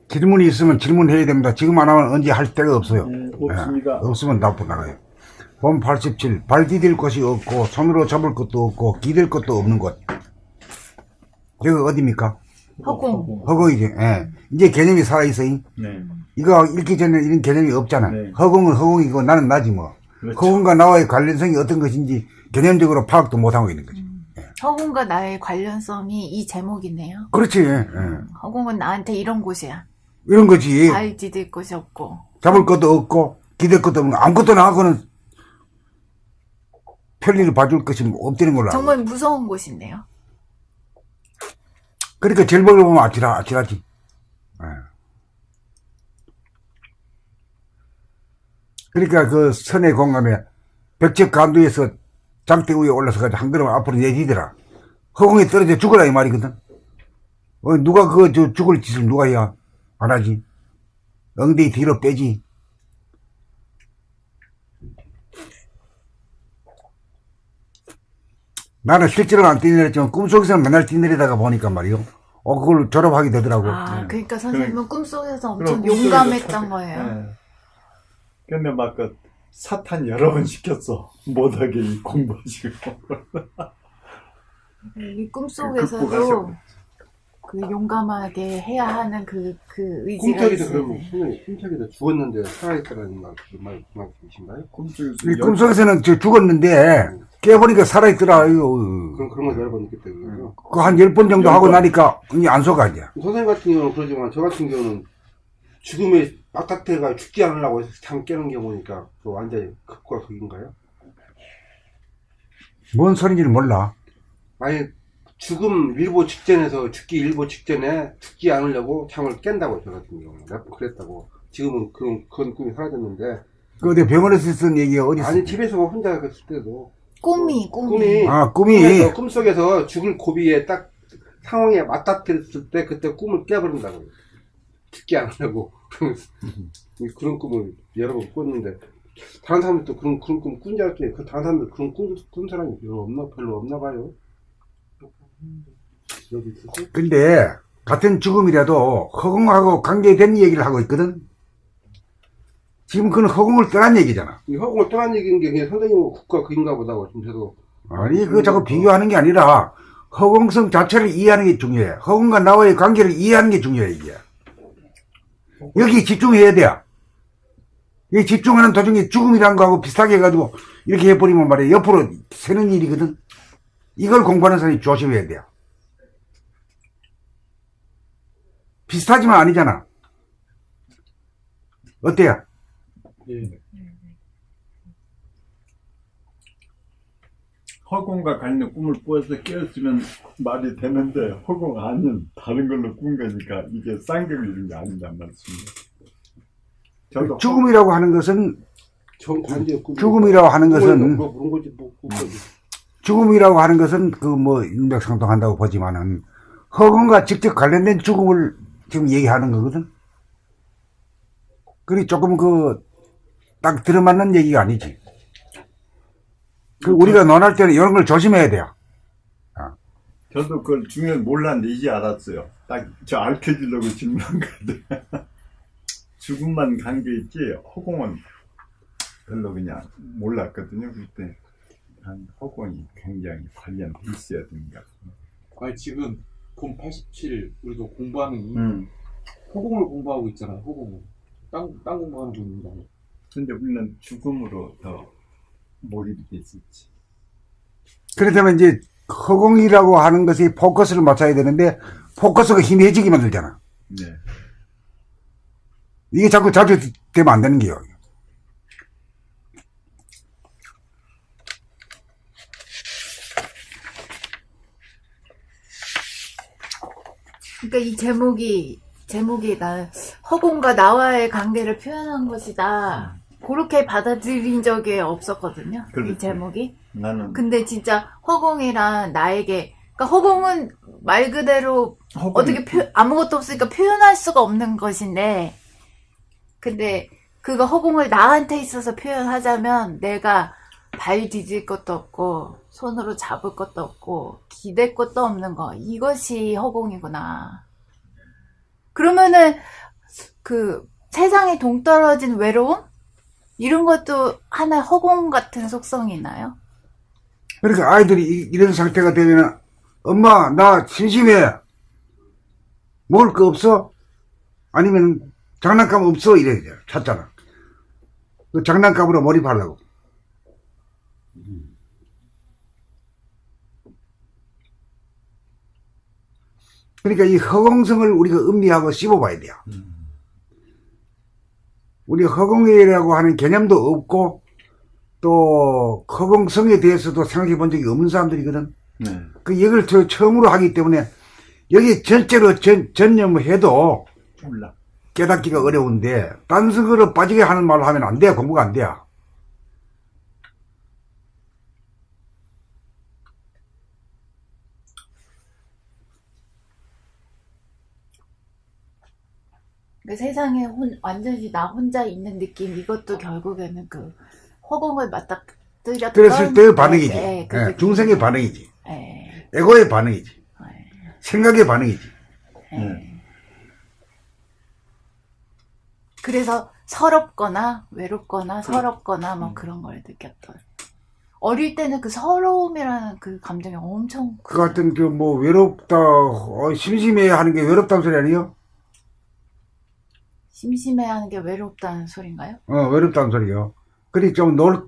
질문이 있으면 질문해야 됩니다. 지금 안 하면 언제 할 데가 없어요. 없습니다. 없으면 나쁘 나가요. 본 87. 발 디딜 것이 없고, 손으로 잡을 것도 없고, 기댈 것도 없는 곳. 여기 어디입니까? 허공. 허공이지. 예. 이제 개념이 살아있어요. 네. 이거 읽기 전에 이런 개념이 없잖아. 네. 허공은 허공이고 나는 나지 뭐. 그렇죠. 허공과 나와의 관련성이 어떤 것인지 개념적으로 파악도 못하고 있는 거지. 허공과 나의 관련성이 이 제목이네요. 그렇지. 예. 허공은 나한테 이런 곳이야. 이런 거지. 발 디딜 곳이 없고. 잡을 것도 없고, 기댈 것도 없고, 아무것도 나하고는 편리를 봐줄 것이 없다는 걸로 알고. 정말 무서운 곳인데요. 그러니까 절벽을 보면 아찔하지. 예. 그러니까 그 선의 공감에 벽적 간두에서 장대 위에 올라서 가지고 한 걸음 앞으로 내디더라. 허공에 떨어져 죽어라 이 말이거든. 누가 죽을 짓을 누가 해야 안 하지. 엉덩이 뒤로 빼지. 나는 실제로 안 뛰내렸지만 꿈속에서는 맨날 뛰내리다가 보니까 말이요. 그걸 졸업하게 되더라고. 그러니까 선생님은 꿈속에서 엄청 그럼 용감했던 거예요. 네. 근데 막 그 사탄 여러 번 시켰어. 못하게 공부하시고. 이 꿈속에서도 그 용감하게 해야 하는 그 의지가 꿈속에서 있어요. 그러면 선생님 꿈속에서 죽었는데 살아있다는 말씀이신가요? 이 꿈속에서는 죽었는데 깨보니까 살아있더라. 그런 거 여러 번 느꼈다 그거죠. 그 한 10번 정도 하고 나니까 이제 안 속아 이제. 선생님 같은 경우는 그러지만 저 같은 경우는 죽음에 빡닥대가 죽지 않으려고 해서 잠 깨는 경우니까 그 완전히 극과 극인가요? 뭔 소리인지는 몰라. 아니 죽음 일보 직전에서 죽기 일보 직전에 죽지 않으려고 잠을 깬다고 저 같은 경우는 몇 번 그랬다고. 지금은 그런 꿈이 사라졌는데 그 어디 병원에서 쓴 얘기가 어디 있어? 아니 집에서 혼자 있을 때도 꿈이 꿈이 꿈속에서 죽을 고비에 딱 상황에 맞닥뜨렸을 때 그때 꿈을 깨버린다고. 죽지 않으려고. 그런 꿈을 여러 번 꿨는데 다른 사람들도 그런 꿈 꾼 줄 알았더니 그 다른 사람들 그런 꾼 사람이 별로 없나 봐요. 여기 있으세요? 근데 같은 죽음이라도 허공하고 관계된 얘기를 하고 있거든. 지금 그건 허공을 떠난 얘기잖아. 이 허공을 떠난 얘기인 게 그냥 선생님 국가 그인가 보다고 지금 저도. 아니 그거 자꾸 비교하는 게 아니라 허공성 자체를 이해하는 게 중요해. 허공과 나와의 관계를 이해하는 게 중요해 이게. 여기 집중해야 돼. 이 집중하는 도중에 죽음이란 거하고 비슷하게 해가지고 이렇게 해버리면 말이야 옆으로 새는 일이거든. 이걸 공부하는 사람이 조심해야 돼요. 비슷하지만 아니잖아. 어때요? 예. 허공과 관련 꿈을 꾸어서 깨었으면 말이 되는데 허공 아닌 다른 걸로 꾼 거니까 이게 쌍벽을 이룬 게 아니란 말씀이에요. 저도 죽음이라고 하는 것은 정관제 죽음이라고 하는 것은 뭐 그런 거지 뭐 죽음이라고 하는 것은 그 뭐 인맥상통한다고 보지만은 허공과 직접 관련된 죽음을 지금 얘기하는 거거든. 그리 조금 딱 들어맞는 얘기가 아니지. 우리가 논할 때는 이런 걸 조심해야 돼요. 저도 그걸 중요한 몰랐는데 이제 알았어요. 딱 저 알려주려고 질문한 건데 죽음만 관계 있지 허공은 별로 그냥 몰랐거든요. 그때 한 허공이 굉장히 관련돼 있어야 되는 것 같습니다. 아니 지금 본 87 우리가 공부하는 이 허공을 공부하고 있잖아요. 허공을 땅 공부하는 중입니다. 근데 우리는 죽음으로 더 몰입이 됐었지. 그렇다면 이제 허공이라고 하는 것이 포커스를 맞춰야 되는데 포커스가 희미해지게 만들잖아. 네. 이게 자꾸 자주 되면 안 되는 게요. 그러니까 이 제목이 허공과 나와의 관계를 표현한 것이다. 그렇게 받아들인 적이 없었거든요. 그렇지. 이 제목이. 나는 근데 진짜 허공이란 나에게, 그러니까 허공은 말 그대로 어떻게 아무것도 없으니까 표현할 수가 없는 것인데, 근데 그거 허공을 나한테 있어서 표현하자면 내가 발 디딜 것도 없고 손으로 잡을 것도 없고 기댈 것도 없는 거, 이것이 허공이구나. 그러면은 그 세상에 동떨어진 외로움? 이런 것도 하나의 허공 같은 속성이 있나요? 그러니까 아이들이 이런 상태가 되면 엄마 나 심심해 먹을 거 없어? 아니면 장난감 없어? 이래 찾잖아. 그 장난감으로 몰입하려고. 그러니까 이 허공성을 우리가 음미하고 씹어봐야 돼요. 우리 허공이라고 하는 개념도 없고 또 허공성에 대해서도 생각해 본 적이 없는 사람들이거든. 네. 그 얘기를 처음으로 하기 때문에 여기 전체로 전념해도 몰라. 깨닫기가 어려운데 딴식으로 빠지게 하는 말을 하면 안 돼. 공부가 안 돼요. 그 세상에 완전히 나 혼자 있는 느낌, 이것도 결국에는 그 허공을 맞닥뜨렸던 그랬을 때의 반응이지. 네, 그 예, 느낌. 중생의 반응이지. 네, 에고의 반응이지. 네, 생각의 반응이지. 네. 그래서 서럽거나 외롭거나 서럽거나 뭐 그런 걸 느꼈던. 어릴 때는 그 서러움이라는 그 감정이 엄청 그 같은 그 뭐 외롭다, 심심해 하는 게 외롭다는 소리 아니에요? 심심해하는 게 외롭다는 소린가요? 외롭다는 소리요. 그리 좀 놀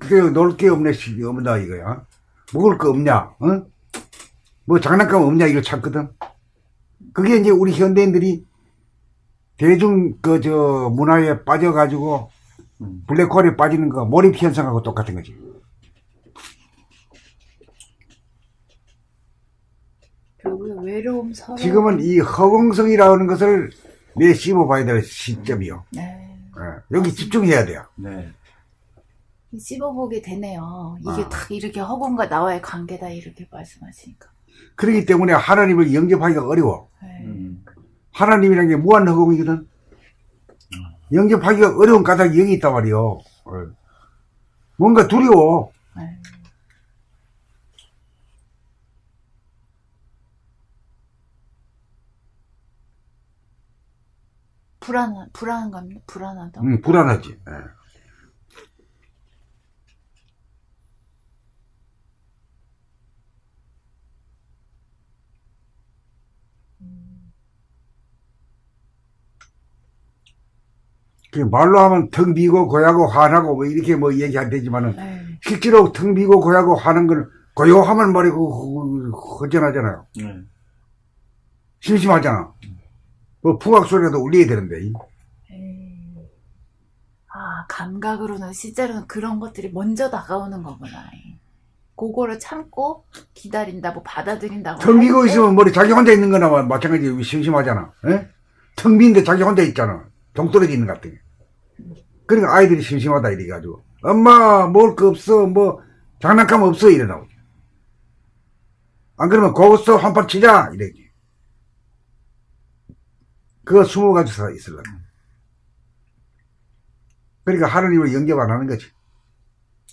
게 없나 이거야. 먹을 거 없냐? 뭐 장난감 없냐 이거 찾거든. 그게 이제 우리 현대인들이 대중 문화에 빠져가지고 블랙홀에 빠지는 거 몰입 현상하고 똑같은 거지. 결국에 외로움, 서러움. 지금은 이 허공성이라는 것을 내 씹어봐야 될 시점이요. 네. 여기 집중해야 돼요. 네. 씹어보게 되네요. 이게 다 이렇게 허공과 나와의 관계다 이렇게 말씀하시니까. 그렇기 때문에 하나님을 영접하기가 어려워. 네. 하나님이라는 게 무한 허공이거든. 영접하기가 어려운 까닭이 여기 있단 말이요. 뭔가 두려워. 네. 불안한갑니다. 불안하다. 불안하지. 그 말로 하면 텅 비고 고야고 화나고 뭐 이렇게 뭐 얘기 안 되지만은 네. 실제로 텅 비고 고야고 화는 걸 고요하면 말이고 허전하잖아요. 네. 심심하잖아. 뭐 풍악 소리라도 울려야 되는데. 아, 감각으로는 실제로는 그런 것들이 먼저 다가오는 거구나. 그거를 참고 기다린다고 받아들인다고. 텅 비고 할 때 있으면 머리 자기 혼자 있는 거나 마찬가지 심심하잖아. 에? 텅 빈데 자기 혼자 있잖아. 동떨어져 있는 것 같아. 그러니까 아이들이 심심하다 이래가지고 엄마 먹을 거 없어 뭐 장난감 없어 이래 나오지. 안 그러면 고스톱 한판 치자 이래지. 그거 20가지 있으려고. 그러니까 하나님을 영접 안 하는 거지.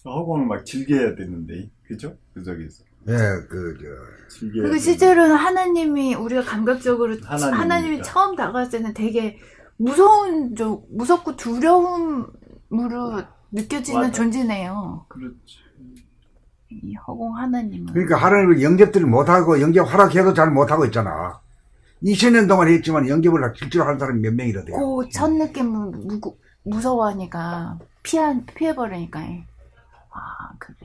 허공을 막 즐겨야 되는데, 그죠? 그 저기서. 예, 즐겨야 그리고 실제로는 하나님이 우리가 감각적으로 하나님이니까. 하나님이 처음 다가왔을 때는 되게 무섭고 두려움으로 느껴지는 맞아. 존재네요. 그렇지. 이 허공 하나님은. 그러니까 하나님을 영접들을 못하고 영접 하락해도 잘 못하고 있잖아. 2000년 동안 했지만 영접을 실제로 하는 사람이 몇 명이라도. 그 첫 느낌은 무서워하니까 피해버리니까. 아, 그래.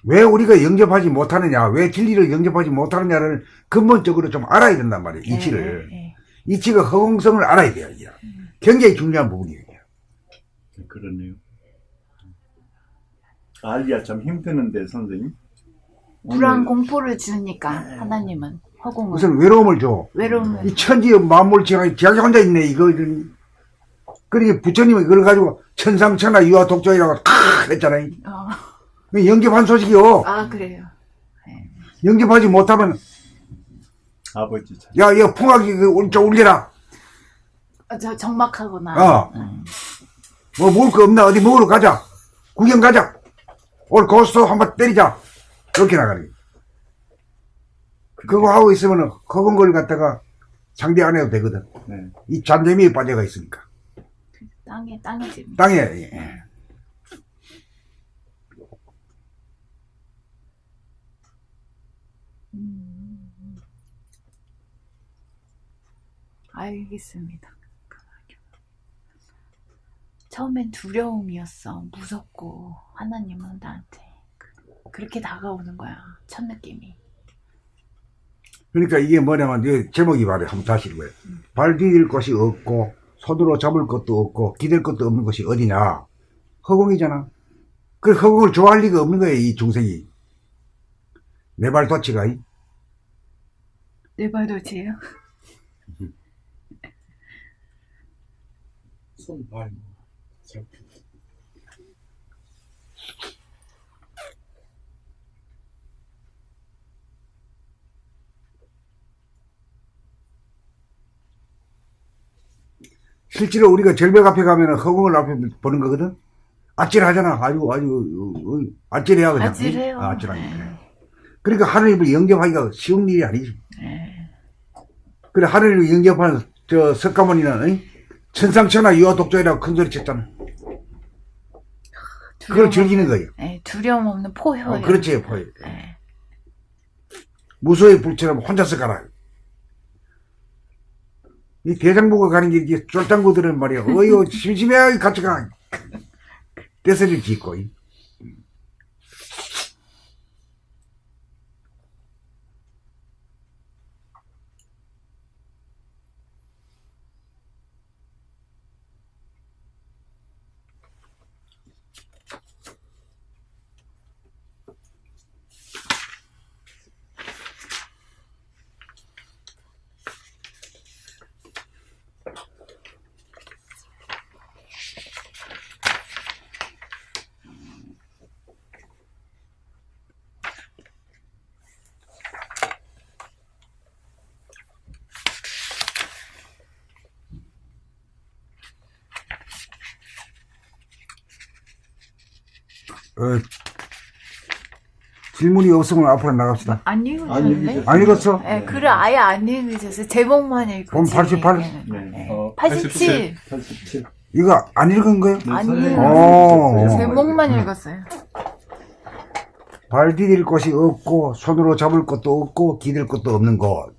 왜 우리가 영접하지 못하느냐, 왜 진리를 영접하지 못하느냐를 근본적으로 좀 알아야 된단 말이에요. 이치를. 이치가 허공성을 알아야 돼요. 이게. 굉장히 중요한 부분이에요. 그러네요. 알기가 참 힘드는데, 선생님. 불안 오늘 공포를 주니까 하나님은 허공은 우선 외로움을 줘. 외로움을. 이 천지의 만물지가 자기 혼자 있네, 이거. 그러니까 부처님이 그걸 가지고 천상천하 유아 독조이라고 탁 했잖아요. 영접한 소식이요. 아, 그래요. 영접하지 못하면, 아버지 참. 야, 이거 풍악이 좀 울려라. 저 적막하구나. 뭐 먹을 거 없나? 어디 먹으러 가자. 구경 가자. 오늘 고스톱 한번 때리자. 이렇게 나가는 거예요. 그거 하고 있으면 허공걸 갖다가 상대 안 해도 되거든. 네. 이 잔재미에 빠져가 있으니까. 땅에 집. 땅에, 예. 알겠습니다. 처음엔 두려움이었어. 무섭고 하나님은 나한테 그렇게 다가오는 거야. 첫 느낌이. 그러니까 이게 뭐냐면, 이 제목이 말이야. 한번 다시 읽어요. 발 디딜 곳이 없고, 손으로 잡을 것도 없고, 기댈 것도 없는 것이 어디냐? 허공이잖아. 그 허공을 좋아할 리가 없는 거예요, 이 중생이. 내 발 도치가. 내 발도지예요? 손, 발. 실제로 우리가 절벽 앞에 가면은 허공을 앞에 보는 거거든? 아찔하잖아. 아주, 아찔해야 그냥. 아찔해요. 아찔하니까. 네. 그러니까 하느님을 영접하기가 쉬운 일이 아니지. 네. 그래, 하느님을 영접하는 석가모니는, 천상천하 유아독자이라고 큰 소리 쳤잖아. 그걸 즐기는 거예요. 네, 두려움 없는 포효예요. 그렇지, 포효. 네. 무소의 불처럼 혼자서 가라. 이 대장부가 가는 게 이게 쫄장구들은 말이야. 어이요, 심심해, 같이 가. 떼서를 짓고. 질문이 없으면 앞으로 나갑시다. 안 읽으셨는데? 안 읽었어? 네, 글을 아예 안 읽으셨어요. 제목만 읽고. 그럼 88? 네. 87. 87. 이거 안 읽은 거예요? 아니에요. 오. 제목만 읽었어요. 발 디딜 곳이 없고, 손으로 잡을 것도 없고, 기댈 것도 없는 곳.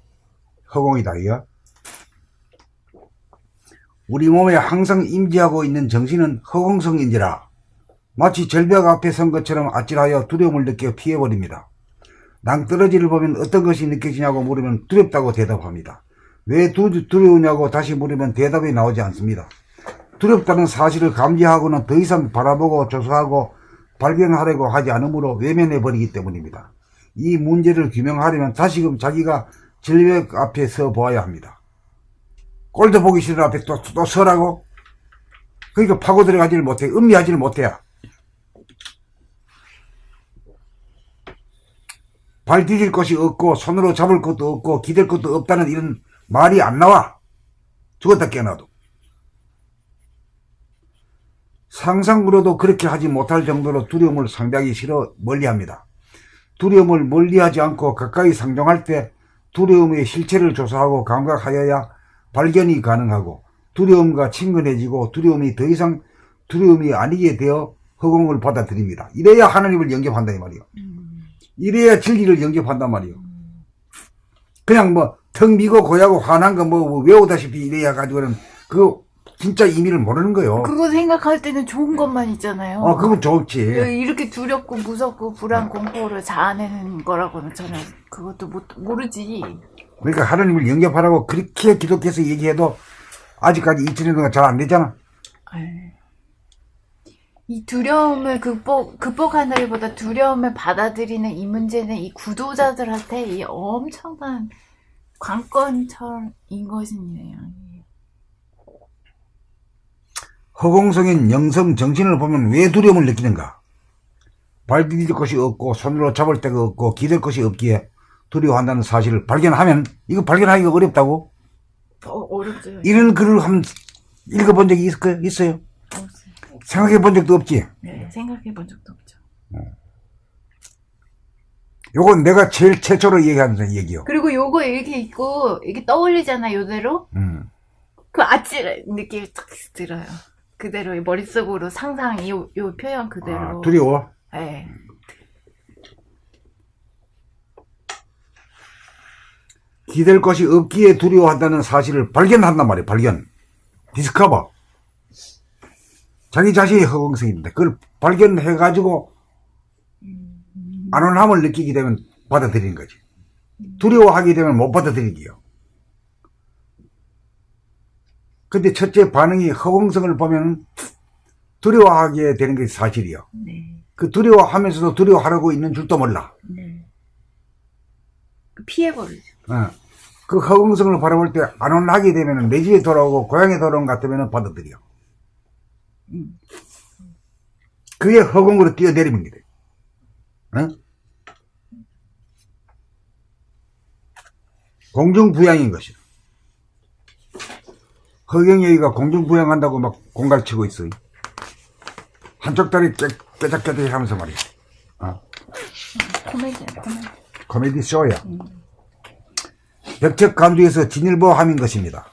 허공이다, 이거. 우리 몸에 항상 임재하고 있는 정신은 허공성인지라 마치 절벽 앞에 선 것처럼 아찔하여 두려움을 느껴 피해버립니다. 낭떠러지를 보면 어떤 것이 느껴지냐고 물으면 두렵다고 대답합니다. 왜 두려우냐고 다시 물으면 대답이 나오지 않습니다. 두렵다는 사실을 감지하고는 더 이상 바라보고 조사하고 발견하려고 하지 않으므로 외면해버리기 때문입니다. 이 문제를 규명하려면 다시금 자기가 절벽 앞에 서 보아야 합니다. 꼴도 보기 싫은 앞에 또 서라고? 그러니까 파고 들어가지를 못해. 음미하지를 못해야. 발 디딜 것이 없고 손으로 잡을 것도 없고 기댈 것도 없다는 이런 말이 안 나와. 죽었다 깨어나도. 상상으로도 그렇게 하지 못할 정도로 두려움을 상당히 싫어 멀리합니다. 두려움을 멀리하지 않고 가까이 상정할 때 두려움의 실체를 조사하고 감각하여야 발견이 가능하고 두려움과 친근해지고 두려움이 더 이상 두려움이 아니게 되어 허공을 받아들입니다. 이래야 하나님을 영접한다 이 말이요. 이래야 진리를 영접한단 말이요. 그냥 뭐 턱 미고 고야고 화난 거 뭐 외우다시피 이래야 가지고는 그 진짜 의미를 모르는 거요. 그거 생각할 때는 좋은 것만 있잖아요. 그건 좋지. 이렇게 두렵고 무섭고 불안 공포를 자아내는 거라고는 저는 그것도 모르지. 그러니까 하나님을 영접하라고 그렇게 기독해서 얘기해도 아직까지 2000년 동안 잘 안 되잖아. 이 두려움을 극복한다기보다 두려움을 받아들이는 이 문제는 이 구도자들한테 이 엄청난 관건처인 것이네요. 허공성인 영성 정신을 보면 왜 두려움을 느끼는가? 발 디딜 것이 없고 손으로 잡을 데가 없고 기댈 것이 없기에 두려워한다는 사실을 발견하면 이거 발견하기가 어렵다고? 어렵죠. 이런 글을 한번 읽어본 적이 있어요? 없어요. 생각해 본 적도 없지? 네, 생각해 본 적도 없죠. 요건 내가 제일 최초로 얘기하는 얘기요. 그리고 요거 이렇게 있고 이게 떠올리잖아 요대로. 그 아찔 느낌이 딱 들어요. 그대로 머릿속으로 상상 요 표현 그대로. 아, 두려워? 네. 기댈 것이 없기에 두려워한다는 사실을 발견한단 말이에요. 발견. 디스커버. 자기 자신의 허공성인데 그걸 발견해가지고 안온함을 느끼게 되면 받아들이는 거지. 두려워하게 되면 못 받아들이기요. 근데 첫째 반응이 허공성을 보면 두려워하게 되는 게 사실이요. 네. 그 두려워하면서도 두려워하려고 있는 줄도 몰라. 네. 피해버리죠. 그 허공성을 바라볼 때 안온하게 되면 내 집에 돌아오고 고향에 돌아온 것 같으면 받아들여. 그게 허공으로 뛰어내리는 게 돼. 공중부양인 것이다. 허경영이가 공중부양한다고 막 공갈치고 있어요. 한쪽 다리 깨작깨작 하면서 말이야. 코미디야, 코미디. 코미디 쇼야. 벽적 간두에서 진일보함인 것입니다.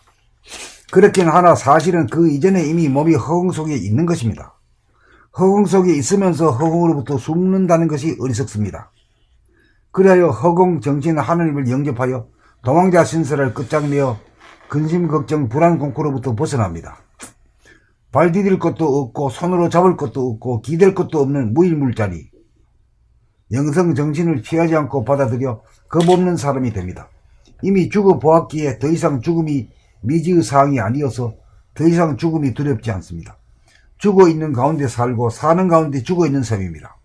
그렇긴 하나 사실은 그 이전에 이미 몸이 허공 속에 있는 것입니다. 허공 속에 있으면서 허공으로부터 숨는다는 것이 어리석습니다. 그리하여 허공 정신 하느님을 영접하여 도망자 신설을 끝장내어 근심 걱정 불안 공포로부터 벗어납니다. 발 디딜 것도 없고 손으로 잡을 것도 없고 기댈 것도 없는 무일물자니 영성 정신을 취하지 않고 받아들여 겁없는 사람이 됩니다. 이미 죽어보았기에 더 이상 죽음이 미지의 사항이 아니어서 더 이상 죽음이 두렵지 않습니다. 죽어있는 가운데 살고 사는 가운데 죽어있는 삶입니다.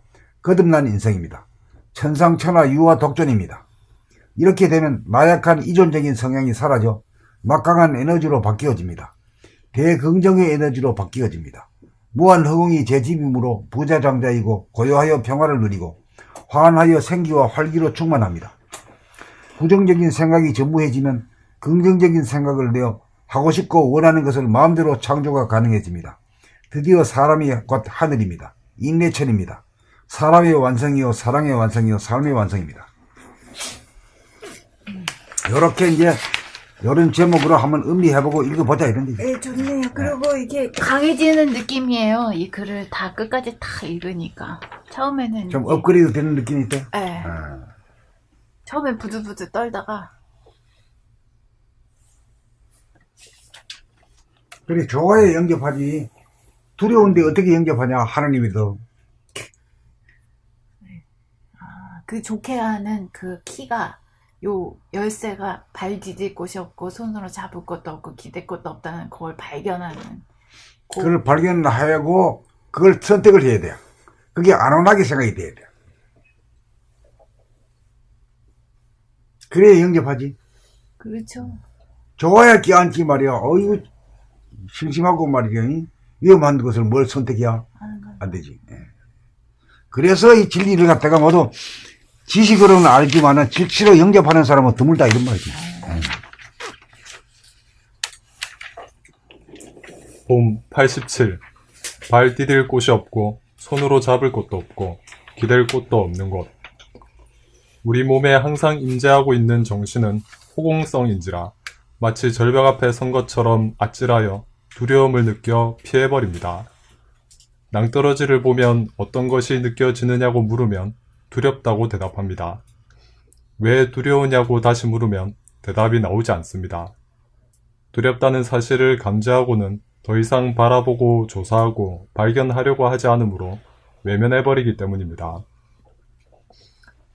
거듭난 인생입니다. 천상천하 유아 독존입니다. 이렇게 되면 나약한 이존적인 성향이 사라져 막강한 에너지로 바뀌어집니다. 대긍정의 에너지로 바뀌어집니다. 무한 허공이 제 집이므로 부자장자이고 고요하여 평화를 누리고 환하여 생기와 활기로 충만합니다. 부정적인 생각이 전무해지면 긍정적인 생각을 내어 하고 싶고 원하는 것을 마음대로 창조가 가능해집니다. 드디어 사람이 곧 하늘입니다. 인내천입니다. 사람의 완성이요 사랑의 완성이요 삶의 완성입니다. 요렇게 이제 요런 제목으로 한번 음미해보고 읽어보자 이런 얘기. 네, 좋네요. 그리고 이게 강해지는 느낌이에요. 이 글을 다 끝까지 다 읽으니까. 처음에는 좀 이제, 업그레이드 되는 느낌이 있대? 네. 처음엔 부들부들 떨다가 그래 좋아야 영접하지. 두려운데 어떻게 영접하냐 하나님이 더. 그 좋게 하는 그 키가 요 열쇠가 발 디딜 곳이 없고 손으로 잡을 것도 없고 기댈 것도 없다는 그걸 발견하는 그걸 발견하고 그걸 선택을 해야 돼요. 그게 안온하게 생각이 돼야 돼요. 그래야 영접하지. 그렇죠. 좋아야 끼얹지 말이야. 어이구 심심하고 말이야. 위험한 것을 뭘 선택해야 안 되지. 그래서 이 진리를 갖다가 모두 지식으로는 알지만은 실제로 영접하는 사람은 드물다 이런 말이지. 봄 87. 발 디딜 곳이 없고 손으로 잡을 곳도 없고 기댈 곳도 없는 곳. 우리 몸에 항상 임재하고 있는 정신은 호공성인지라 마치 절벽 앞에 선 것처럼 아찔하여 두려움을 느껴 피해버립니다. 낭떠러지를 보면 어떤 것이 느껴지느냐고 물으면 두렵다고 대답합니다. 왜 두려우냐고 다시 물으면 대답이 나오지 않습니다. 두렵다는 사실을 감지하고는 더 이상 바라보고 조사하고 발견하려고 하지 않으므로 외면해버리기 때문입니다.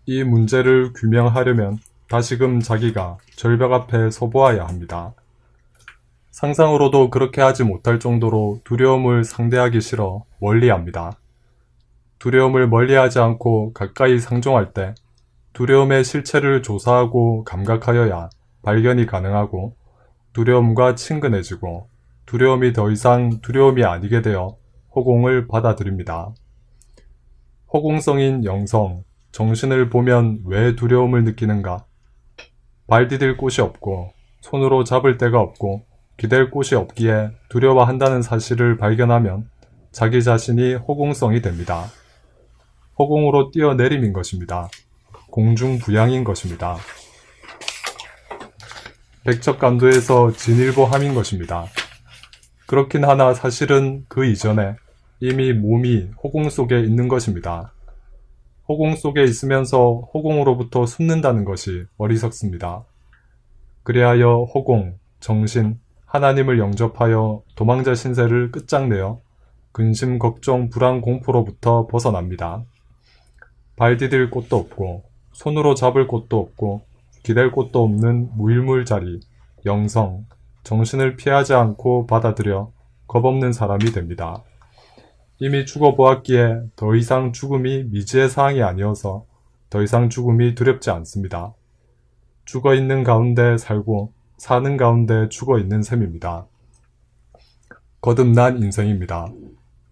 이 문제를 규명하려면 다시금 자기가 절벽 앞에 서보아야 합니다. 상상으로도 그렇게 하지 못할 정도로 두려움을 상대하기 싫어 멀리합니다. 두려움을 멀리하지 않고 가까이 상종할 때 두려움의 실체를 조사하고 감각하여야 발견이 가능하고 두려움과 친근해지고 두려움이 더 이상 두려움이 아니게 되어 호공을 받아들입니다. 호공성인 영성, 정신을 보면 왜 두려움을 느끼는가? 발 디딜 곳이 없고 손으로 잡을 데가 없고 기댈 곳이 없기에 두려워한다는 사실을 발견하면 자기 자신이 호공성이 됩니다. 호공으로 뛰어내림인 것입니다. 공중부양인 것입니다. 백척간도에서 진일보함인 것입니다. 그렇긴 하나 사실은 그 이전에 이미 몸이 허공 속에 있는 것입니다. 허공 속에 있으면서 허공으로부터 숨는다는 것이 어리석습니다. 그리하여 허공, 정신, 하나님을 영접하여 도망자 신세를 끝장내어 근심, 걱정, 불안, 공포로부터 벗어납니다. 발 디딜 곳도 없고 손으로 잡을 곳도 없고 기댈 곳도 없는 무일물 자리, 영성, 정신을 피하지 않고 받아들여 겁없는 사람이 됩니다. 이미 죽어보았기에 더 이상 죽음이 미지의 사항이 아니어서 더 이상 죽음이 두렵지 않습니다. 죽어있는 가운데 살고 사는 가운데 죽어있는 셈입니다. 거듭난 인생입니다.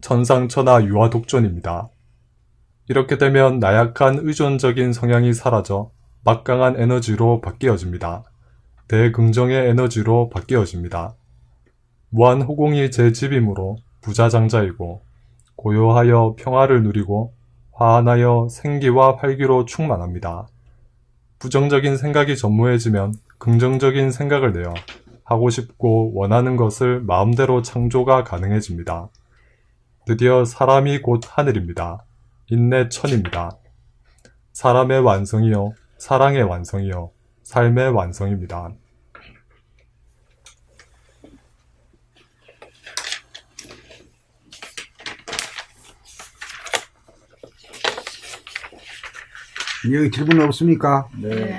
천상천하 유아독존입니다. 이렇게 되면 나약한 의존적인 성향이 사라져 막강한 에너지로 바뀌어집니다. 대긍정의 에너지로 바뀌어집니다. 무한 호공이 제 집이므로 부자장자이고 고요하여 평화를 누리고 화안하여 생기와 활기로 충만합니다. 부정적인 생각이 전무해지면 긍정적인 생각을 내어 하고 싶고 원하는 것을 마음대로 창조가 가능해집니다. 드디어 사람이 곧 하늘입니다. 인내천입니다. 사람의 완성이요, 사랑의 완성이요, 삶의 완성입니다. 여기 질문 없습니까? 네. 네.